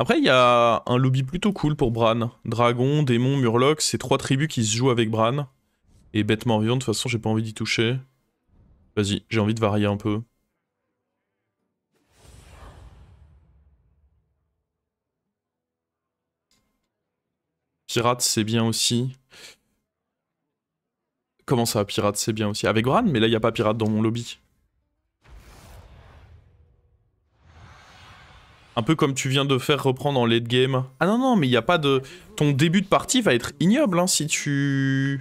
Après, il y a un lobby plutôt cool pour Bran. Dragon, démon, Murloc, c'est 3 tribus qui se jouent avec Bran. Et bête mort-vivante, de toute façon, j'ai pas envie d'y toucher. Vas-y, j'ai envie de varier un peu. Pirate, c'est bien aussi. Comment ça, pirate, c'est bien aussi? Avec Bran, mais là, il n'y a pas pirate dans mon lobby. Un peu comme tu viens de faire reprendre en late game. Ah non, non, mais il n'y a pas de... Ton début de partie va être ignoble, hein, si tu...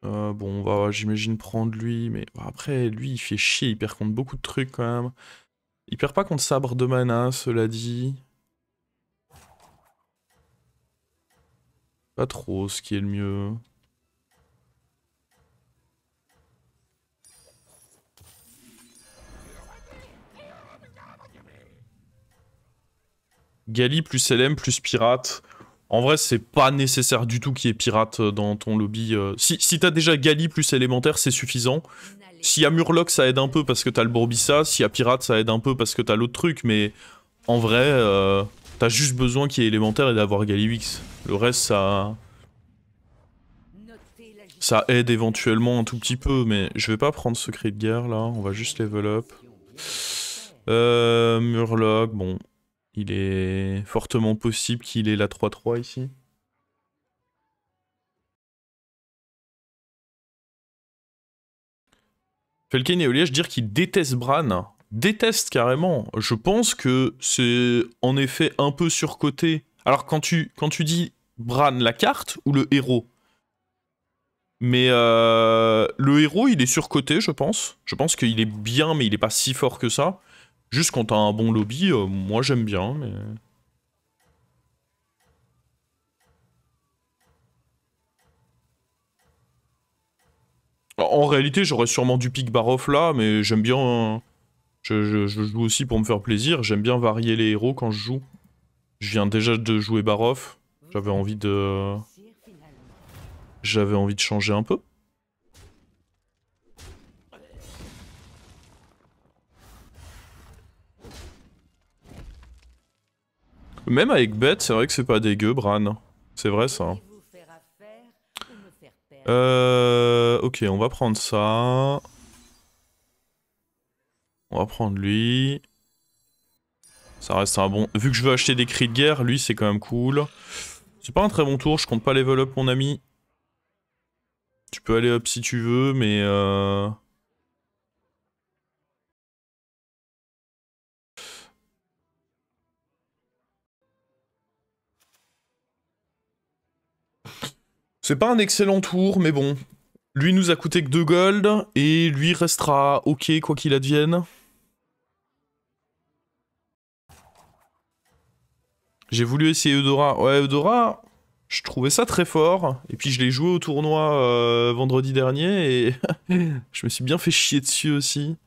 bon, on va, j'imagine, prendre lui, mais après, lui, il fait chier, il perd contre beaucoup de trucs, quand même. Il perd pas contre sabre de mana, cela dit. Pas trop, ce qui est le mieux. Gali plus LM plus pirate. En vrai, c'est pas nécessaire du tout qu'il y ait pirate dans ton lobby. Si t'as déjà Gali plus élémentaire, c'est suffisant. S'il y a Murloc, ça aide un peu parce que t'as le Bourbissa. S'il y a pirate, ça aide un peu parce que t'as l'autre truc. Mais en vrai, t'as juste besoin qu'il y ait élémentaire et d'avoir Galliwix. Le reste, ça aide éventuellement un tout petit peu. Mais je vais pas prendre secret de guerre là. On va juste level up. Murloc, bon. Il est fortement possible qu'il ait la 3-3 ici. Felken et Oliège dire qu'ils détestent Bran. Détestent carrément. Je pense que c'est en effet un peu surcoté. Alors quand tu dis Bran, la carte ou le héros? Mais le héros, il est surcoté, je pense. Je pense qu'il est bien, mais il est pas si fort que ça. Juste quand t'as un bon lobby, moi j'aime bien, mais... En réalité, j'aurais sûrement du pick Baroff là, mais j'aime bien... je joue aussi pour me faire plaisir. J'aime bien varier les héros quand je joue. Je viens déjà de jouer Baroff. J'avais envie de... J'avais envie de changer un peu. Même avec bête, c'est vrai que c'est pas dégueu, Bran. C'est vrai ça. Ok, on va prendre ça. On va prendre lui. Ça reste un bon... Vu que je veux acheter des cris de guerre, lui c'est quand même cool. C'est pas un très bon tour, je compte pas level up mon ami. Tu peux aller up si tu veux, mais... C'est pas un excellent tour, mais bon. Lui nous a coûté que 2 gold, et lui restera ok quoi qu'il advienne. J'ai voulu essayer Eudora. Ouais, Eudora, je trouvais ça très fort. Et puis je l'ai joué au tournoi vendredi dernier, et je me suis bien fait chier dessus aussi.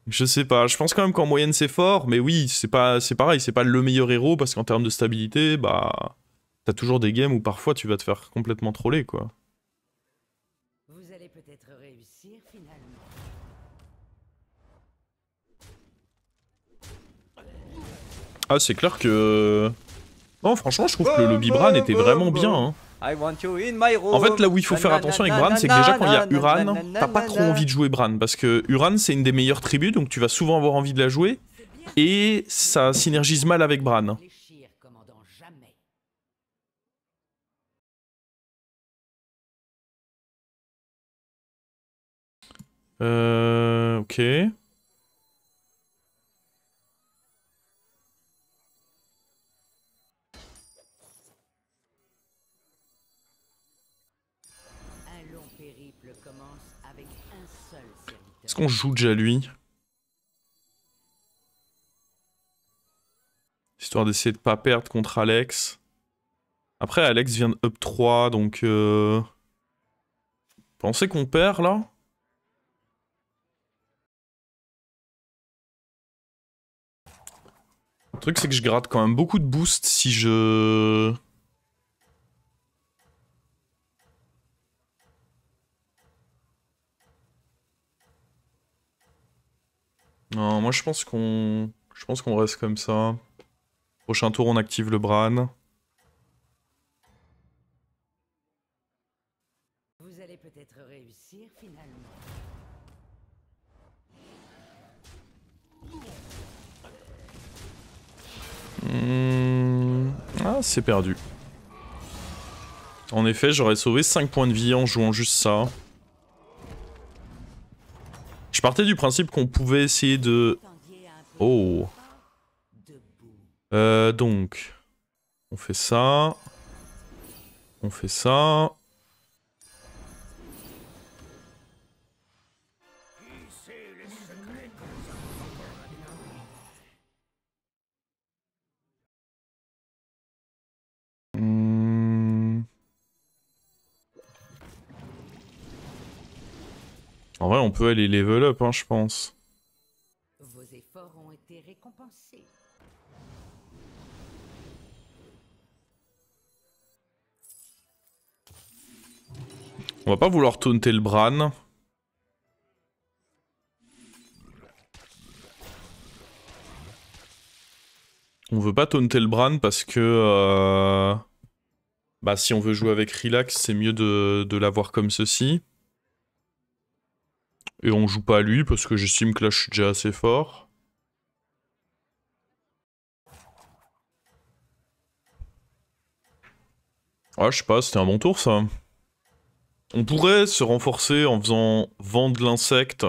Je sais pas, je pense quand même qu'en moyenne c'est fort, mais oui, c'est pareil, c'est pas le meilleur héros, parce qu'en termes de stabilité, bah... T'as toujours des games où parfois tu vas te faire complètement troller, quoi. Vous allez peut-être réussir finalement. Ah, c'est clair que... Non, franchement, je trouve que le lobby Bran était vraiment bien, hein. I want you in my En fait, room. là où il faut faire attention avec Bran, c'est que déjà quand il y a Uran, t'as pas trop envie de jouer Bran, parce que Uran c'est une des meilleures tribus, donc tu vas souvent avoir envie de la jouer, et ça synergise mal avec Bran. Réfléchir, commandant, jamais. Ok. Un long périple commence avec un seul serviteur. Est-ce qu'on joue déjà lui? Histoire d'essayer de pas perdre contre Alex. Après, Alex vient de up 3, donc... Pensez qu'on perd, là? Le truc, c'est que je gratte quand même beaucoup de boost si je... Non, moi je pense qu'on reste comme ça. Prochain tour, on active le Bran. Vous allez peut-être réussir finalement. Ah, c'est perdu. En effet, j'aurais sauvé 5 points de vie en jouant juste ça. Je partais du principe qu'on pouvait essayer de... Oh. Donc... On fait ça. On fait ça. En vrai, on peut aller level up, hein, je pense. Vos efforts ont été récompensés. On va pas vouloir taunter le Bran. On veut pas taunter le Bran parce que... Bah si on veut jouer avec Relax, c'est mieux de l'avoir comme ceci. Et on joue pas à lui parce que j'estime que là je suis déjà assez fort. Ah, je sais pas, c'était un bon tour ça. On pourrait se renforcer en faisant vendre l'insecte.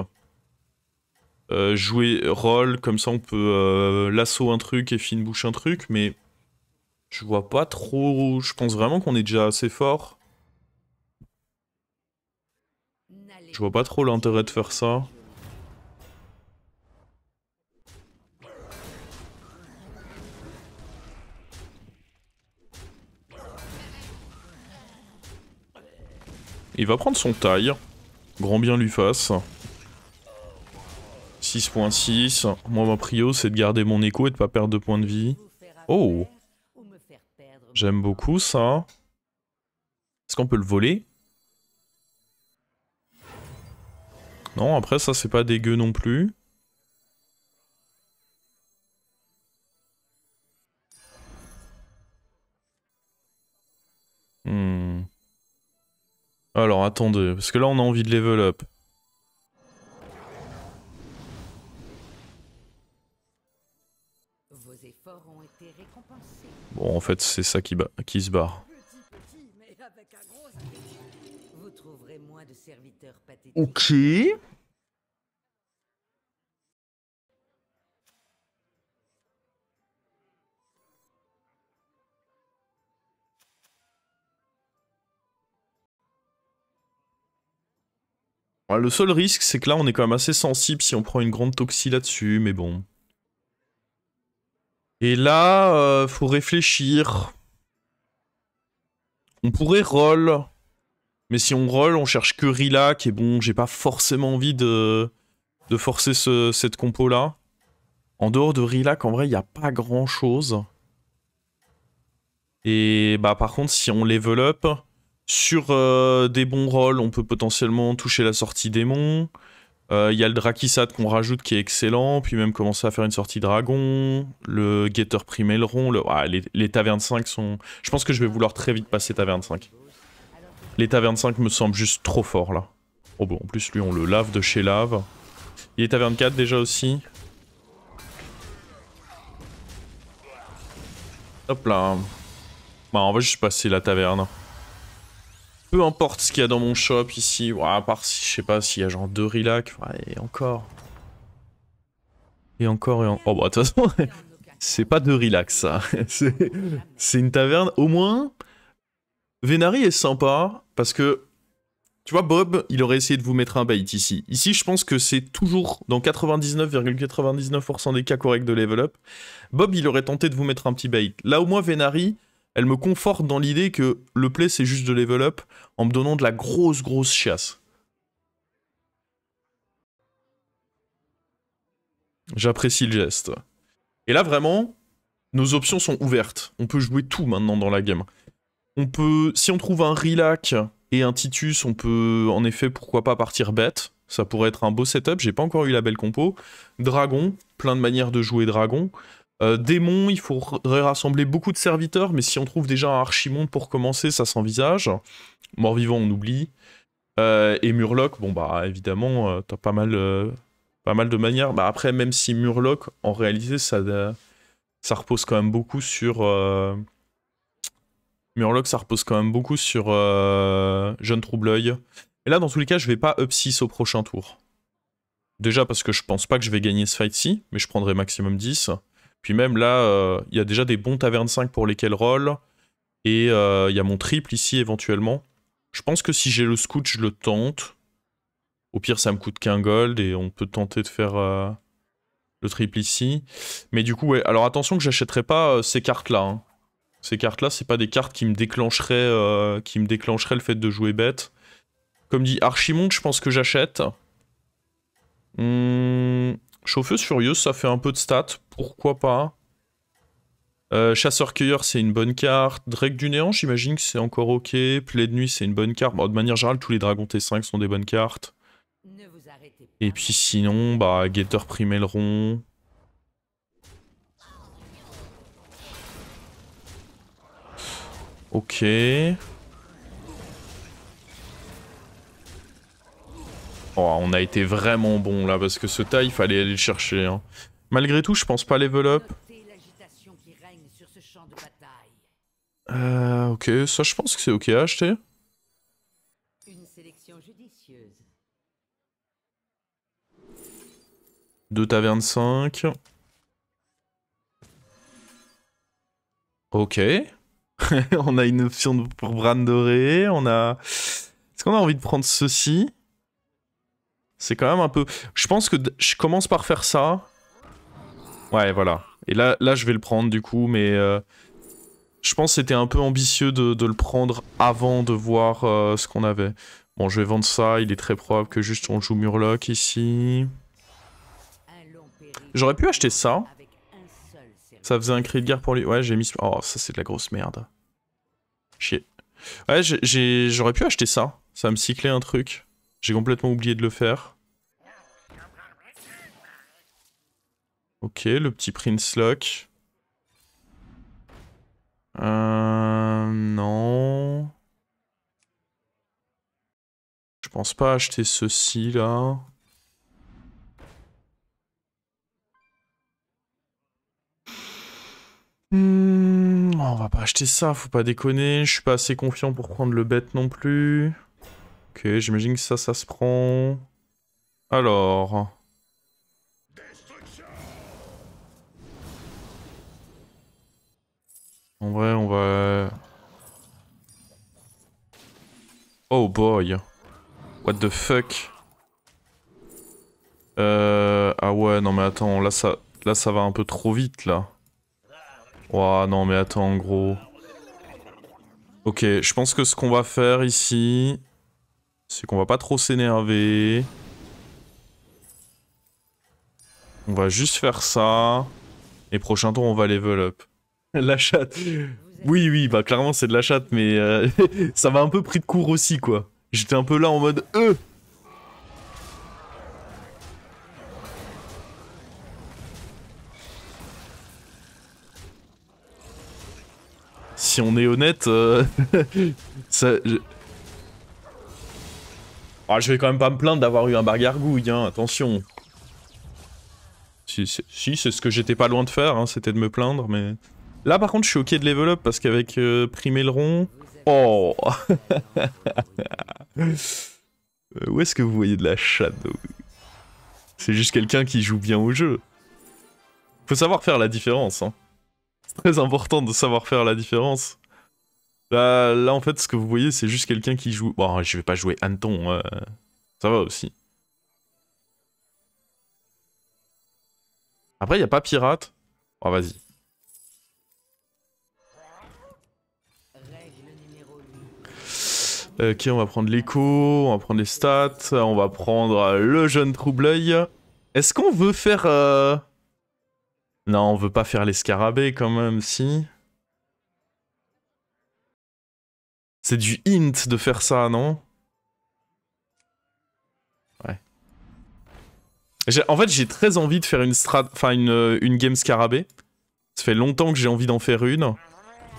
Jouer roll, comme ça on peut lasso un truc et fine bouche un truc, mais... Je vois pas trop... Je pense vraiment qu'on est déjà assez fort. Je vois pas trop l'intérêt de faire ça. Il va prendre son taille. Grand bien lui fasse. 6.6. Moi ma prio c'est de garder mon écho et de pas perdre de points de vie. Oh! J'aime beaucoup ça. Est-ce qu'on peut le voler? Non, après ça c'est pas dégueu non plus. Alors attendez, parce que là on a envie de level up. Vos efforts ont été récompensés. Bon en fait c'est ça qui se barre. Petit, mais avec un gros appétit. Vous trouverez moins de serviteurs pathétiques. Ok. Ouais, le seul risque c'est que là on est quand même assez sensible si on prend une grande toxie là-dessus, mais bon. Et là, faut réfléchir. On pourrait roll. Mais si on roll, on cherche que Relax, et bon, j'ai pas forcément envie de forcer cette compo-là. En dehors de Relax, en vrai, il n'y a pas grand-chose. Et bah par contre, si on level up, sur des bons rolls, on peut potentiellement toucher la sortie démon. Il y a le Drakisat qu'on rajoute qui est excellent, puis même commencer à faire une sortie dragon, le Getter Primelron, les tavernes 5 sont... Je pense que je vais vouloir très vite passer taverne 5. Les tavernes 5 me semblent juste trop forts là. Oh bon, en plus lui on le lave de chez lave. Il est taverne 4 déjà aussi. Hop là. Bah on va juste passer la taverne. Peu importe ce qu'il y a dans mon shop ici, ouais, à part si je sais pas s'il y a genre 2 Relax, ouais, et encore. Et encore et encore. Oh bah de toute façon, c'est pas 2 Relax ça. C'est une taverne, au moins. Venari est sympa, parce que... Tu vois, Bob, il aurait essayé de vous mettre un bait ici. Ici, je pense que c'est toujours, dans 99,99% des cas corrects de level up, Bob, il aurait tenté de vous mettre un petit bait. Là, au moins, Venari... Elle me conforte dans l'idée que le play c'est juste de level up en me donnant de la grosse chiasse. J'apprécie le geste. Et là vraiment, nos options sont ouvertes. On peut jouer tout maintenant dans la game. On peut, si on trouve un Relax et un Titus, on peut en effet pourquoi pas partir bête. Ça pourrait être un beau setup, j'ai pas encore eu la belle compo. Dragon, plein de manières de jouer dragon. Démon, il faudrait rassembler beaucoup de serviteurs, mais si on trouve déjà un archimonde pour commencer, ça s'envisage. Mort-vivant, on oublie. Et Murloc, bon bah évidemment, t'as pas mal de manières. Bah après, même si Murloc, en réalité, ça repose quand même beaucoup sur... Murloc, ça repose quand même beaucoup sur Jeune Trouble-Œil. Et là, dans tous les cas, je vais pas up 6 au prochain tour. Déjà parce que je pense pas que je vais gagner ce fight-ci, mais je prendrai maximum 10. Puis même là, il y a déjà des bons Taverne 5 pour lesquels roll. Et il y a mon triple ici éventuellement. Je pense que si j'ai le scout, je le tente. Au pire, ça me coûte qu'un gold et on peut tenter de faire le triple ici. Mais du coup, ouais. Alors attention que j'achèterai pas ces cartes-là. Hein. Ces cartes-là, c'est pas des cartes qui me déclencheraient le fait de jouer bête. Comme dit Archimonde, je pense que j'achète. Chauffeuse furieuse, ça fait un peu de stats. Pourquoi pas. Chasseur-cueilleur, c'est une bonne carte. Drake du néant, j'imagine que c'est encore ok. Plaie de nuit, c'est une bonne carte. Bon, de manière générale, tous les dragons T5 sont des bonnes cartes. Et puis sinon, bah, Guetteur Primaileron. Ok. Oh, on a été vraiment bon là, parce que ce tas, il fallait aller le chercher. Hein. Malgré tout, je pense pas level up. Ok, ça je pense que c'est ok à acheter. Une sélection judicieuse. 2 tavernes 5. Ok. On a une option pour Bran doré. On a... Est-ce qu'on a envie de prendre ceci? C'est quand même un peu... Je pense que je commence par faire ça. Ouais, voilà. Et là je vais le prendre du coup, mais... Je pense que c'était un peu ambitieux de le prendre avant de voir ce qu'on avait. Bon, je vais vendre ça. Il est très probable que juste on joue Murloc ici. J'aurais pu acheter ça. Ça faisait un cri de guerre pour lui. Ouais, j'ai mis... Oh, ça c'est de la grosse merde. Chier. Ouais, j'aurais pu acheter ça. Ça va me cycler un truc. J'ai complètement oublié de le faire. Ok, le petit Prince Lock. Non. Je pense pas acheter ceci là. On va pas acheter ça, faut pas déconner. Je suis pas assez confiant pour prendre le bet non plus. Ok, j'imagine que ça se prend. Alors. En vrai, on va... Oh boy. What the fuck. Ah ouais, non mais attends, là ça va un peu trop vite là. Ouah, non mais attends, gros. Ok, je pense que ce qu'on va faire ici, c'est qu'on va pas trop s'énerver. On va juste faire ça. Et prochain tour, on va level up. La chatte. Oui, oui, bah clairement c'est de la chatte, mais ça m'a un peu pris de court aussi, quoi. J'étais un peu là en mode Si on est honnête, ça... Ah, je vais quand même pas me plaindre d'avoir eu un bargargouille, hein, attention. Si, c'est ce que j'étais pas loin de faire, hein, c'était de me plaindre, mais... Là, par contre, je suis ok de level up, parce qu'avec Primaileron... Oh. Où est-ce que vous voyez de la chatte? C'est juste quelqu'un qui joue bien au jeu. Faut savoir faire la différence, hein. C'est très important de savoir faire la différence. Là, en fait, ce que vous voyez, c'est juste quelqu'un qui joue... Bon, je vais pas jouer Anton, ça va aussi. Après, y a pas pirate. Oh, vas-y. Ok, on va prendre l'écho, on va prendre les stats, on va prendre le jeune trouble-œil. Est-ce qu'on veut faire... Non, on veut pas faire les scarabées quand même, si. C'est du hint de faire ça, non? Ouais. En fait, j'ai très envie de faire une game scarabée. Ça fait longtemps que j'ai envie d'en faire une.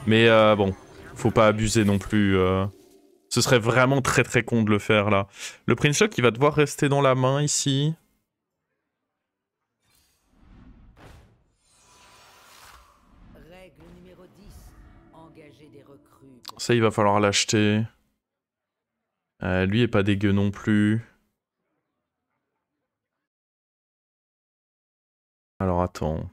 Mais bon, faut pas abuser non plus. Ce serait vraiment très très con de le faire là. Le Prince Lock, il va devoir rester dans la main ici. Règle numéro 10. Engager des recrues pour... Ça, il va falloir l'acheter. Lui est pas dégueu non plus. Alors attends.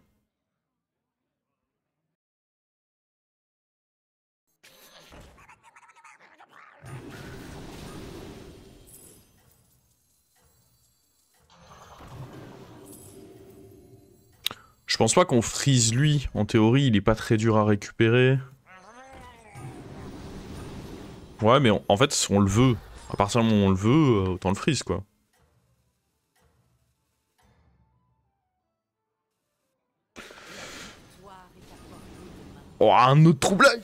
Je pense pas qu'on freeze lui. En théorie, il est pas très dur à récupérer. Ouais, mais en fait, on le veut. À partir du moment où on le veut, autant le freeze, quoi. Oh, un autre trouble-œil.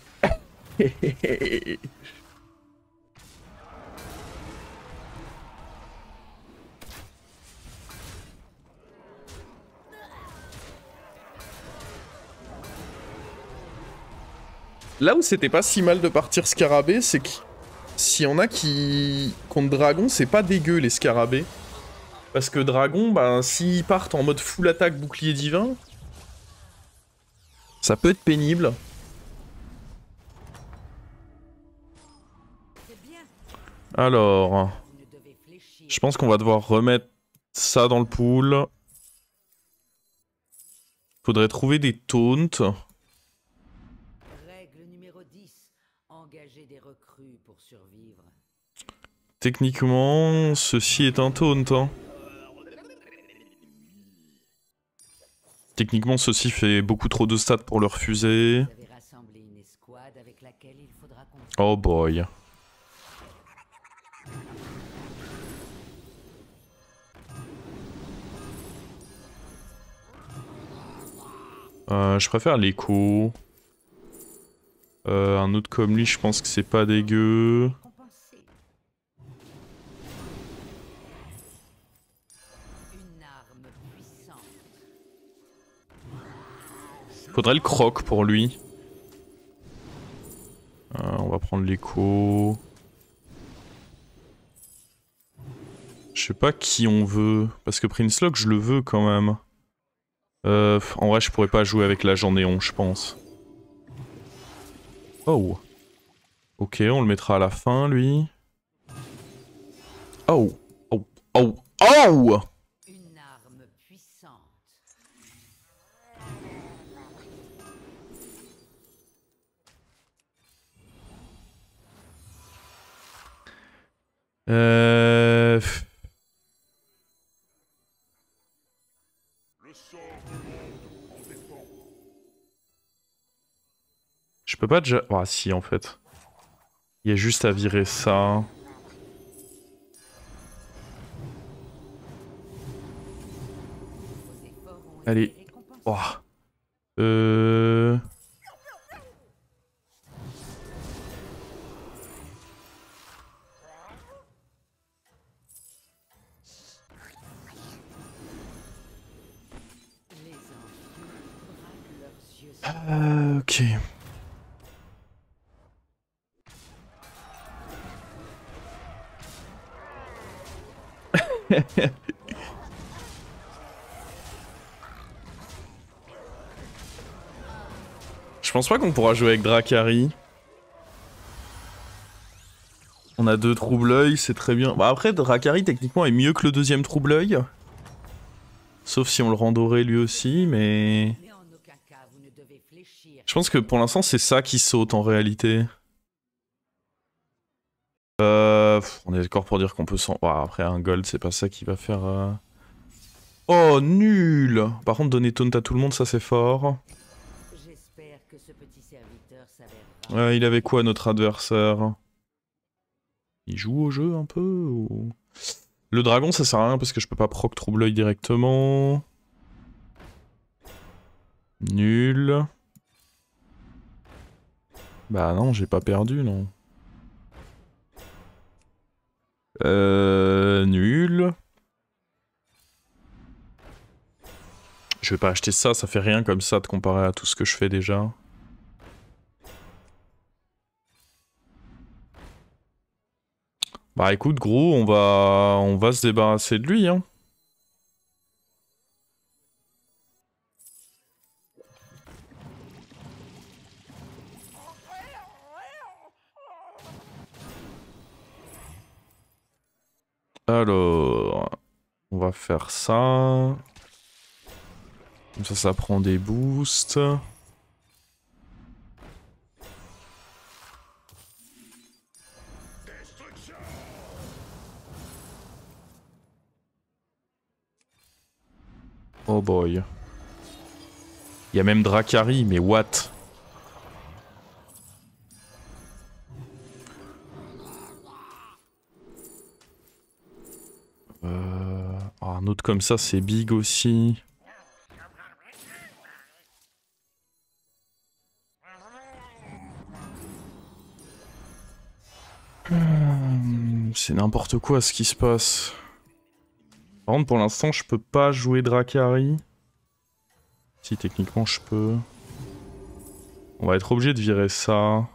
Là où c'était pas si mal de partir scarabée, c'est que s'il y en a qui... Contre dragon, c'est pas dégueu les scarabées. Parce que dragon, bah, s'ils partent en mode full attaque bouclier divin, ça peut être pénible. Alors, je pense qu'on va devoir remettre ça dans le pool. Faudrait trouver des taunts. Règle numéro 10. Engager des recrues pour survivre. Techniquement, ceci est un taunt. Hein. Techniquement, ceci fait beaucoup trop de stats pour le refuser. Oh boy. Je préfère l'écho. Un autre comme lui, je pense que c'est pas dégueu. Faudrait le croc pour lui. On va prendre l'écho. Je sais pas qui on veut. Parce que Prince Lock, je le veux quand même. En vrai, je pourrais pas jouer avec l'agent néon, je pense. Oh. Ok, on le mettra à la fin, lui. Oh. Oh. Oh. Oh. Une arme puissante. Euh... Je peux pas déjà... Ah si, en fait. Il y a juste à virer ça. Allez. Oh. Ok. Je pense pas qu'on pourra jouer avec Dracari. On a 2 trouble-œil, c'est très bien. Bah après, Dracari techniquement est mieux que le deuxième trouble-œil. Sauf si on le rend doré lui aussi, mais... Je pense que pour l'instant, c'est ça qui saute en réalité. On est d'accord pour dire qu'on peut s'en... Bah, après, un gold, c'est pas ça qui va faire... Oh, nul! Par contre, donner taunt à tout le monde, ça c'est fort. Il avait quoi, notre adversaire? Il joue au jeu un peu ou... Le dragon, ça sert à rien parce que je peux pas proc trouble-œil directement. Nul. Bah non, j'ai pas perdu, non. Nul. Je vais pas acheter ça, ça fait rien comme ça de comparer à tout ce que je fais déjà. Bah écoute gros, on va se débarrasser de lui hein. Alors, on va faire ça. Comme ça prend des boosts. Oh boy. Il y a même Dracari, mais what? Oh, un autre comme ça, c'est big aussi. C'est n'importe quoi ce qui se passe. Par contre, pour l'instant, je peux pas jouer Dracari. Si, techniquement, je peux. On va être obligé de virer ça.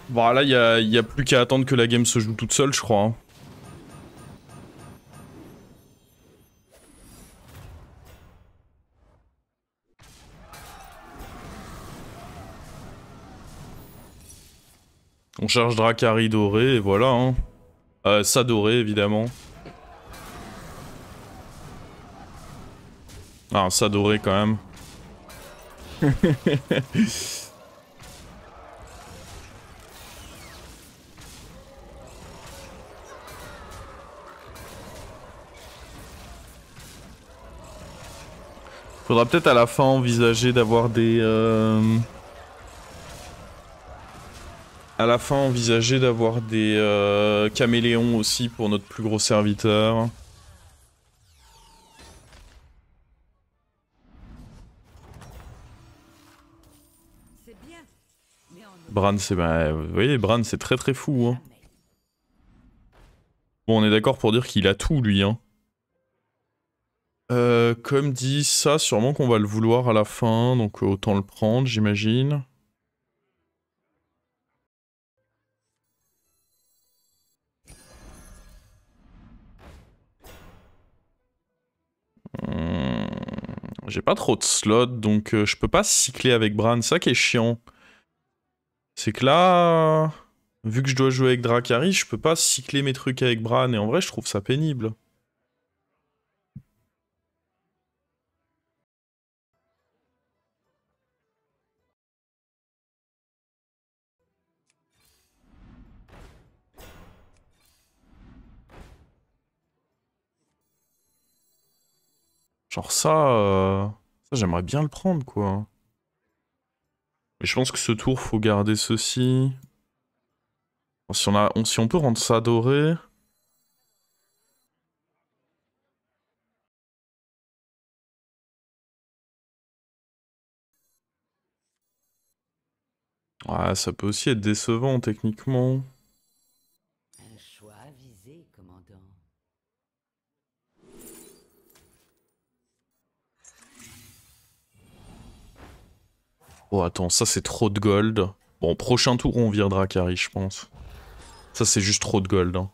Bon, là, y a plus qu'à attendre que la game se joue toute seule, je crois. Hein. On charge Dracari doré, et voilà. Hein. Ça doré, évidemment. Ah, ça doré quand même. Faudra peut-être à la fin envisager d'avoir des... À la fin envisager d'avoir des caméléons aussi pour notre plus gros serviteur. Bran, c'est... Bah, vous voyez, Bran, c'est très très fou. Hein. Bon, on est d'accord pour dire qu'il a tout, lui. Hein. Comme dit, ça, sûrement qu'on va le vouloir à la fin, donc autant le prendre, j'imagine. J'ai pas trop de slots, donc je peux pas cycler avec Bran, ça qui est chiant. C'est que là, vu que je dois jouer avec Dracari, je peux pas cycler mes trucs avec Bran, et en vrai, je trouve ça pénible. Genre ça j'aimerais bien le prendre, quoi. Mais je pense que ce tour, faut garder ceci. Bon, si on peut rendre ça doré... Ouais, ça peut aussi être décevant, techniquement. Un choix avisé, commandant. Oh, attends, ça c'est trop de gold. Bon, prochain tour, on vire Dracari, je pense. Ça, c'est juste trop de gold. Hein.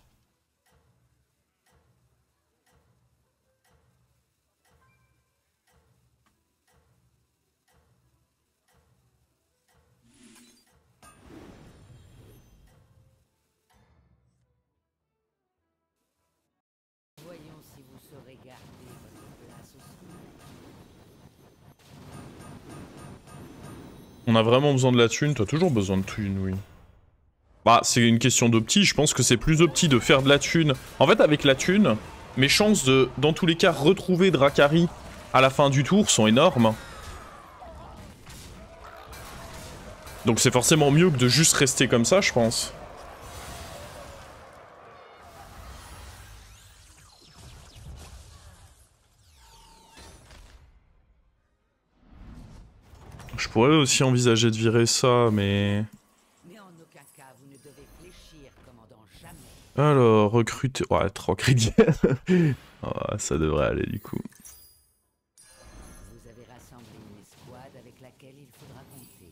Voyons si vous saurez garder votre place au sommet. On a vraiment besoin de la thune. T'as toujours besoin de thune, oui. Bah, c'est une question d'opti. Je pense que c'est plus opti de faire de la thune. En fait, avec la thune, mes chances de, dans tous les cas, retrouver Dracari à la fin du tour sont énormes. Donc c'est forcément mieux que de juste rester comme ça, je pense. pourrais aussi envisager de virer ça, mais... Mais en aucun cas vous ne devez fléchir, commandant, jamais. Alors, recruter... Ouais, 3 crédits. Oh, ça devrait aller du coup. Vous avez rassemblé une escouade avec laquelle il faudra compter.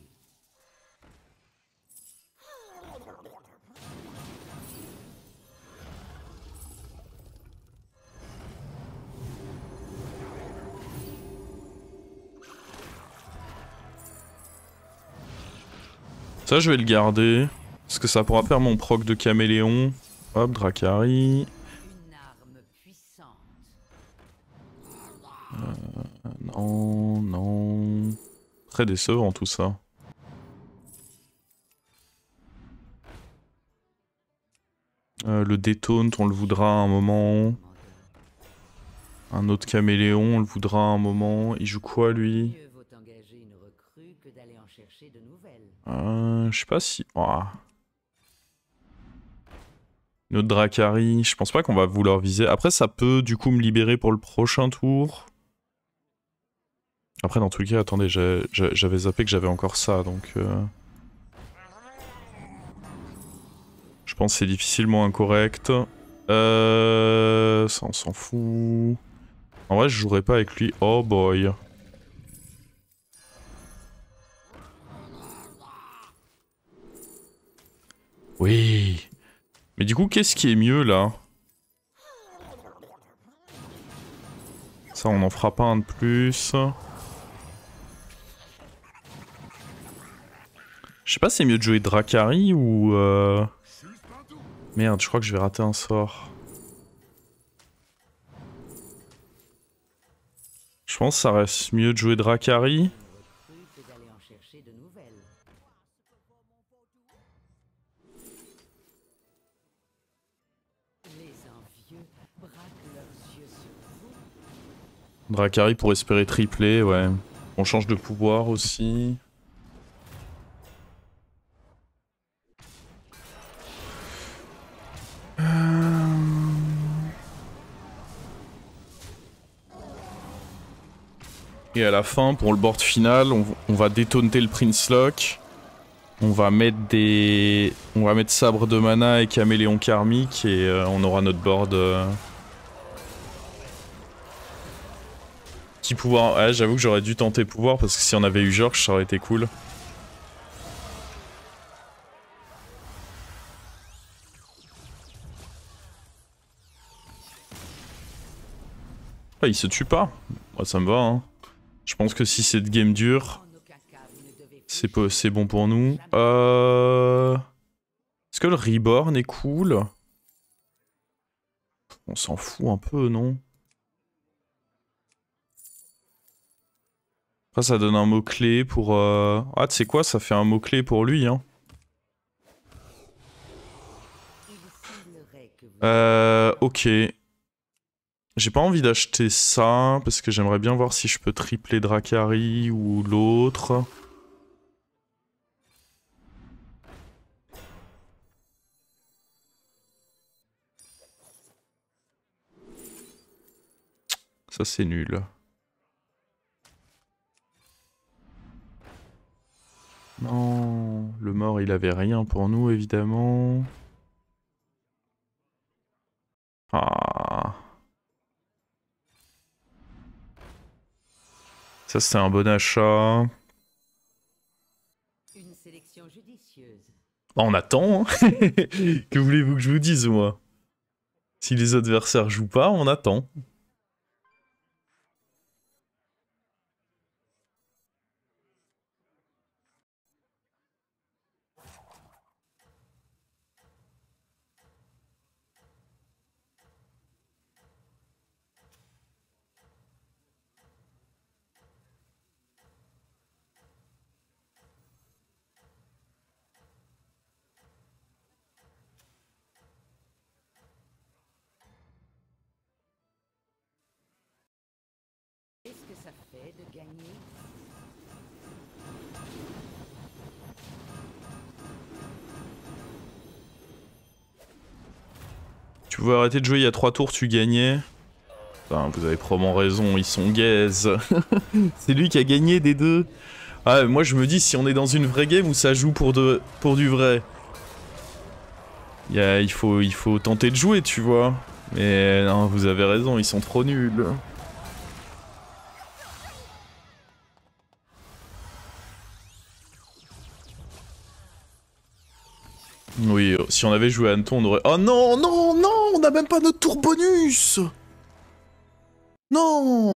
Ça, je vais le garder. Parce que ça pourra faire mon proc de caméléon. Hop, Dracari. Une arme puissante. Non, non... Très décevant tout ça. Le détaunt, on le voudra à un moment. Un autre caméléon, on le voudra à un moment. Il joue quoi lui? Mieux vaut engager une recrue que d'aller en chercher de nouvelles. Je sais pas si... Oh. Une autre Dracari, je pense pas qu'on va vouloir viser. Après ça peut du coup me libérer pour le prochain tour. Après dans tous les cas, attendez, j'avais zappé que j'avais encore ça, donc... Je pense que c'est difficilement incorrect. Ça on s'en fout. En vrai je jouerai pas avec lui. Oh boy. Oui. Mais du coup qu'est-ce qui est mieux là? Ça on en fera pas un de plus. Je sais pas si c'est mieux de jouer Dracari ou... Merde, je crois que je vais rater un sort. Je pense que ça reste mieux de jouer Dracari. Recrue que d'aller en chercher de nouvelles. Les envieux braquent leurs yeux sur vous. Dracari pour espérer tripler, ouais. On change de pouvoir aussi. Et à la fin, pour le board final, on va détaunter le Prince Lock. On va mettre des... On va mettre Sabre de Mana et Caméléon Karmique et on aura notre board... Qui pouvoir... Ouais, j'avoue que j'aurais dû tenter pouvoir parce que si on avait eu Georges, ça aurait été cool. Ah, il se tue pas. Moi, ça me va, hein. Je pense que si cette game dure, En aucun cas vous ne devez c'est bon pour nous. Est-ce que le Reborn est cool? On s'en fout un peu, non? Après, ça donne un mot-clé pour... Ah, tu sais quoi? Ça fait un mot-clé pour lui, hein. Il semblerait que vous Ok. J'ai pas envie d'acheter ça, parce que j'aimerais bien voir si je peux tripler Dracari ou l'autre. Ça c'est nul. Non, le mort il avait rien pour nous évidemment. Ah. Ça c'est un bon achat. une sélection judicieuse. Bah, on attend, hein. Que voulez-vous que je vous dise, moi? Si les adversaires jouent pas, on attend. Qu'est-ce que ça fait de gagner? Tu pouvais arrêter de jouer il y a 3 tours, tu gagnais. Enfin, vous avez probablement raison, ils sont gaze. C'est lui qui a gagné des deux. Ah, moi je me dis si on est dans une vraie game où ça joue pour du vrai. Il faut tenter de jouer, tu vois. Mais non, vous avez raison, ils sont trop nuls. Oui, si on avait joué à Anton, on aurait... Oh non, non, non, on a même pas notre tour bonus. Non.